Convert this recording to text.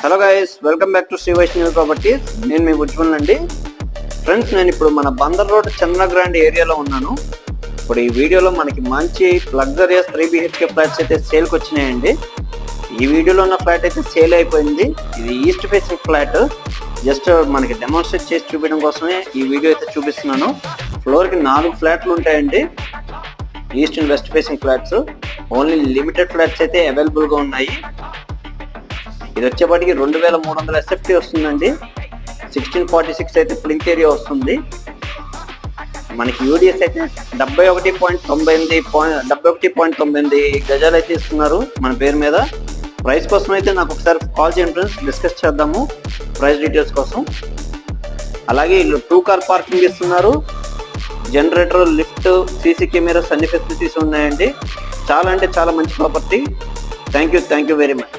Hello guys, welcome back to Shri Vaishnavi properties. నేను మీ ఉజ్వల్ అండి. ఫ్రెండ్స్, నేను ఇప్పుడు మన బందర్ రోడ్ చంద్ర గ్రాండ్ ఏరియాలో ఉన్నాను. ఇప్పుడు ఈ వీడియోలో మనకి మంచి లగ్జరియస్ 3 BHK ఫ్లాట్స్ అయితే సేల్కి వచ్చినాయండి. ఈ వీడియోలో ఉన్న ఫ్లాట్ అయితే సేల్ అయిపోయింది. ఇది ఈస్ట్ ఫేసింగ్ ఫ్లాట్. జస్ట్ మనకి డెమాన్స్ట్రేట్ చేసి చూపించడం కోసమే ఈ వీడియో అయితే చూపిస్తున్నాను. ఫ్లోర్కి 4 ఫ్లాట్లు ఉంటాయండి. East and west facing flats. Only limited flats అయితే అవైలబుల్గా ఉన్నాయి. ఇది వచ్చేపాటికి 2300 SFT వస్తుందండి. 1646 అయితే ప్లింత్ ఏరియా వస్తుంది. మనకి యూడిఎస్ అయితే 71.98 గజాలు అయితే ఇస్తున్నారు మన పేరు మీద. ప్రైస్ కోసం అయితే నాకు ఒకసారి కాల్ చేయండి ఫ్రెండ్స్, డిస్కస్ చేద్దాము ప్రైస్ డీటెయిల్స్ కోసం. అలాగే వీళ్ళు 2 కార్ పార్కింగ్ ఇస్తున్నారు. జనరేటర్, లిఫ్ట్, సీసీ కెమెరాస్ అన్ని ఫెసిలిటీస్ ఉన్నాయండి. చాలా అంటే చాలా మంచి property. Thank you very much.